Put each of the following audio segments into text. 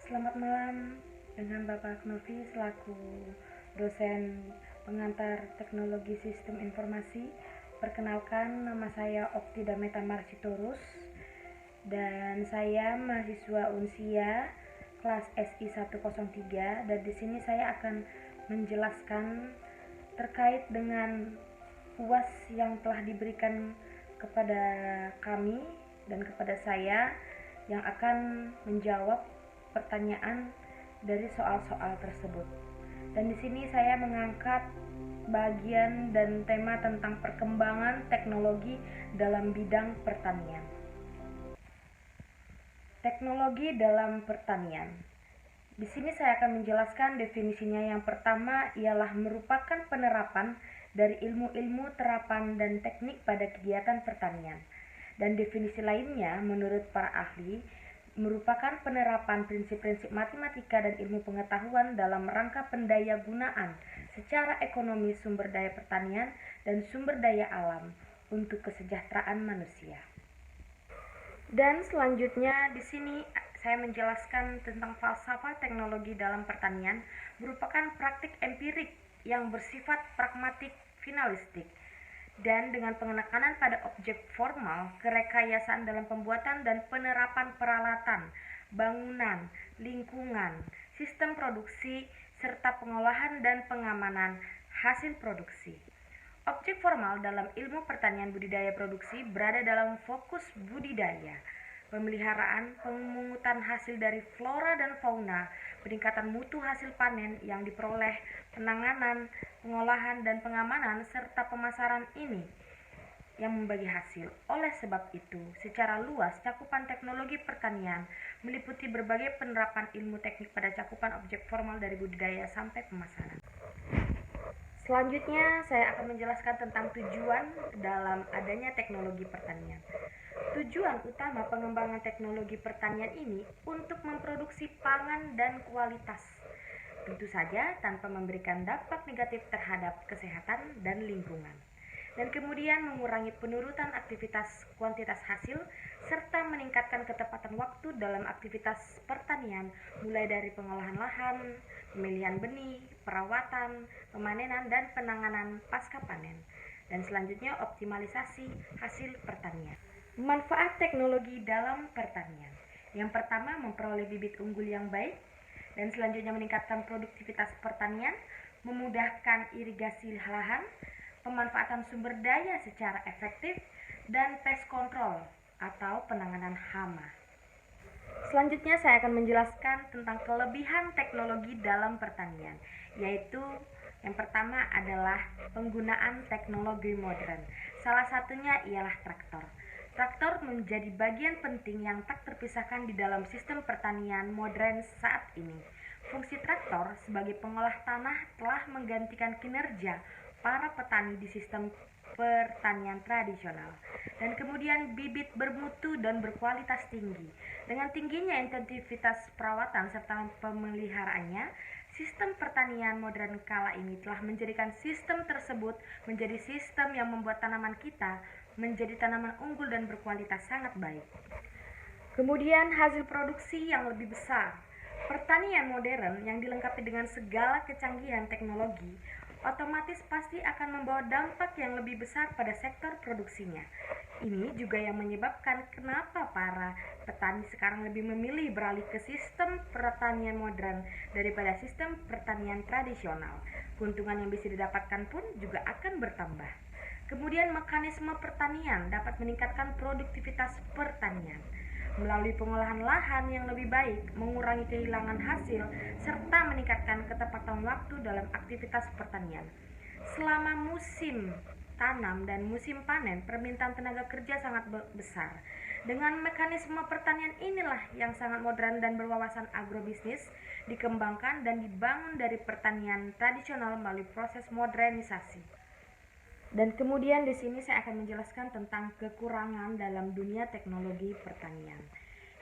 Selamat malam dengan Bapak Novi selaku dosen pengantar teknologi sistem informasi. Perkenalkan, nama saya Oktida Metamarsitoros dan saya mahasiswa Unsia kelas SI 103, dan di sini saya akan menjelaskan terkait dengan UAS yang telah diberikan kepada kami dan kepada saya yang akan menjawab pertanyaan dari soal-soal tersebut. Dan di sini saya mengangkat bagian dan tema tentang perkembangan teknologi dalam bidang pertanian. Teknologi dalam pertanian. Di sini saya akan menjelaskan definisinya. Yang pertama ialah merupakan penerapan dari ilmu-ilmu terapan dan teknik pada kegiatan pertanian. Dan definisi lainnya menurut para ahli merupakan penerapan prinsip-prinsip matematika dan ilmu pengetahuan dalam rangka pendayagunaan secara ekonomi sumber daya pertanian dan sumber daya alam untuk kesejahteraan manusia. Dan selanjutnya di sini saya menjelaskan tentang falsafah teknologi dalam pertanian merupakan praktik empirik yang bersifat pragmatik finalistik dan dengan penekanan pada objek formal, kerekayasaan dalam pembuatan dan penerapan peralatan, bangunan, lingkungan, sistem produksi, serta pengolahan dan pengamanan hasil produksi. Objek formal dalam ilmu pertanian budidaya produksi berada dalam fokus budidaya, pemeliharaan, pemungutan hasil dari flora dan fauna, peningkatan mutu hasil panen yang diperoleh, penanganan, pengolahan dan pengamanan, serta pemasaran ini yang membagi hasil. Oleh sebab itu, secara luas cakupan teknologi pertanian meliputi berbagai penerapan ilmu teknik pada cakupan objek formal dari budidaya sampai pemasaran. Selanjutnya, saya akan menjelaskan tentang tujuan dalam adanya teknologi pertanian. Tujuan utama pengembangan teknologi pertanian ini untuk memproduksi pangan dan kualitas, tentu saja tanpa memberikan dampak negatif terhadap kesehatan dan lingkungan. Dan kemudian mengurangi penurutan aktivitas kuantitas hasil serta meningkatkan ketepatan waktu dalam aktivitas pertanian, mulai dari pengolahan lahan, pemilihan benih, perawatan, pemanenan dan penanganan pasca panen. Dan selanjutnya optimalisasi hasil pertanian. Manfaat teknologi dalam pertanian. Yang pertama, memperoleh bibit unggul yang baik, dan selanjutnya meningkatkan produktivitas pertanian, memudahkan irigasi lahan, pemanfaatan sumber daya secara efektif, dan pest control atau penanganan hama. Selanjutnya saya akan menjelaskan tentang kelebihan teknologi dalam pertanian, yaitu yang pertama adalah penggunaan teknologi modern. Salah satunya ialah traktor. Traktor menjadi bagian penting yang tak terpisahkan di dalam sistem pertanian modern saat ini. Fungsi traktor sebagai pengolah tanah telah menggantikan kinerja para petani di sistem pertanian tradisional. Dan kemudian bibit bermutu dan berkualitas tinggi. Dengan tingginya intensitas perawatan serta pemeliharaannya, sistem pertanian modern kala ini telah menjadikan sistem tersebut menjadi sistem yang membuat tanaman kita menjadi tanaman unggul dan berkualitas sangat baik. Kemudian hasil produksi yang lebih besar. Pertanian modern yang dilengkapi dengan segala kecanggihan teknologi otomatis pasti akan membawa dampak yang lebih besar pada sektor produksinya. Ini juga yang menyebabkan kenapa para petani sekarang lebih memilih beralih ke sistem pertanian modern daripada sistem pertanian tradisional. Keuntungan yang bisa didapatkan pun juga akan bertambah. Kemudian mekanisme pertanian dapat meningkatkan produktivitas pertanian melalui pengolahan lahan yang lebih baik, mengurangi kehilangan hasil, serta meningkatkan ketepatan waktu dalam aktivitas pertanian. Selama musim tanam dan musim panen, permintaan tenaga kerja sangat besar. Dengan mekanisme pertanian inilah yang sangat modern dan berwawasan agrobisnis dikembangkan dan dibangun dari pertanian tradisional melalui proses modernisasi. Dan kemudian di sini saya akan menjelaskan tentang kekurangan dalam dunia teknologi pertanian.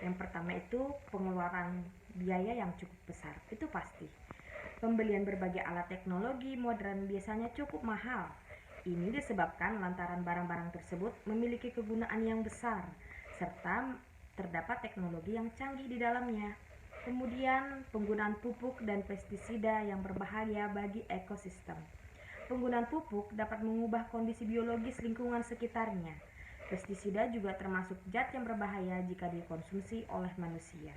Yang pertama itu pengeluaran biaya yang cukup besar, itu pasti. Pembelian berbagai alat teknologi modern biasanya cukup mahal. Ini disebabkan lantaran barang-barang tersebut memiliki kegunaan yang besar, serta terdapat teknologi yang canggih di dalamnya. Kemudian, penggunaan pupuk dan pestisida yang berbahaya bagi ekosistem. Penggunaan pupuk dapat mengubah kondisi biologis lingkungan sekitarnya. Pestisida juga termasuk zat yang berbahaya jika dikonsumsi oleh manusia.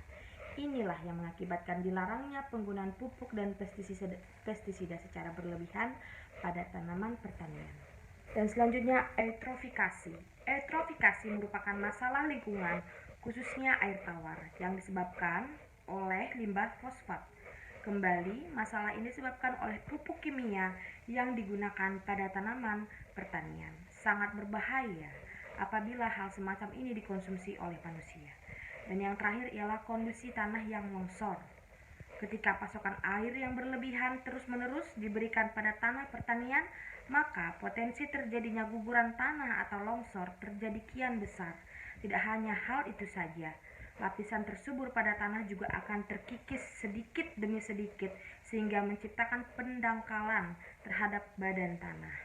Inilah yang mengakibatkan dilarangnya penggunaan pupuk dan pestisida secara berlebihan pada tanaman pertanian. Dan selanjutnya, eutrofikasi. Eutrofikasi merupakan masalah lingkungan, khususnya air tawar, yang disebabkan oleh limbah fosfat. Kembali, masalah ini disebabkan oleh pupuk kimia yang digunakan pada tanaman pertanian. Sangat berbahaya apabila hal semacam ini dikonsumsi oleh manusia. Dan yang terakhir ialah kondisi tanah yang longsor. Ketika pasokan air yang berlebihan terus-menerus diberikan pada tanah pertanian, maka potensi terjadinya guguran tanah atau longsor terjadi kian besar. Tidak hanya hal itu saja, lapisan tersubur pada tanah juga akan terkikis sedikit demi sedikit sehingga menciptakan pendangkalan terhadap badan tanah.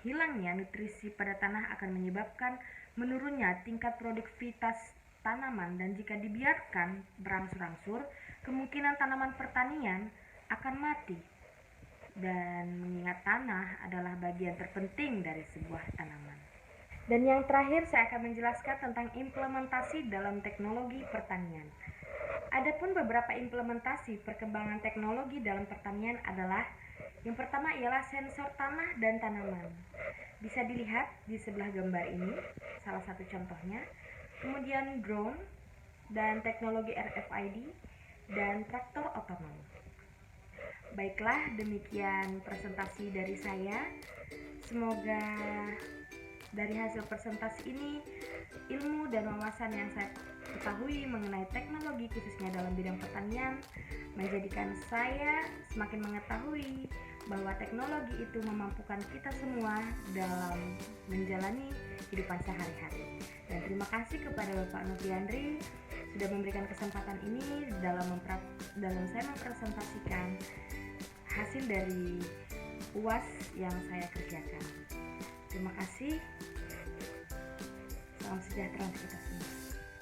Hilangnya nutrisi pada tanah akan menyebabkan menurunnya tingkat produktivitas tanaman, dan jika dibiarkan berangsur-angsur, kemungkinan tanaman pertanian akan mati. Dan mengingat tanah adalah bagian terpenting dari sebuah tanaman. Dan yang terakhir, saya akan menjelaskan tentang implementasi dalam teknologi pertanian. Adapun beberapa implementasi perkembangan teknologi dalam pertanian adalah: yang pertama ialah sensor tanah dan tanaman. Bisa dilihat di sebelah gambar ini, salah satu contohnya. Kemudian drone dan teknologi RFID dan traktor otonom. Baiklah, demikian presentasi dari saya. Semoga dari hasil presentasi ini, ilmu dan wawasan yang saya ketahui mengenai teknologi khususnya dalam bidang pertanian menjadikan saya semakin mengetahui bahwa teknologi itu memampukan kita semua dalam menjalani kehidupan sehari-hari. Dan terima kasih kepada Bapak Noviandri sudah memberikan kesempatan ini dalam saya mempresentasikan hasil dari UAS yang saya kerjakan. Terima kasih. Salam sejahtera untuk kita semua.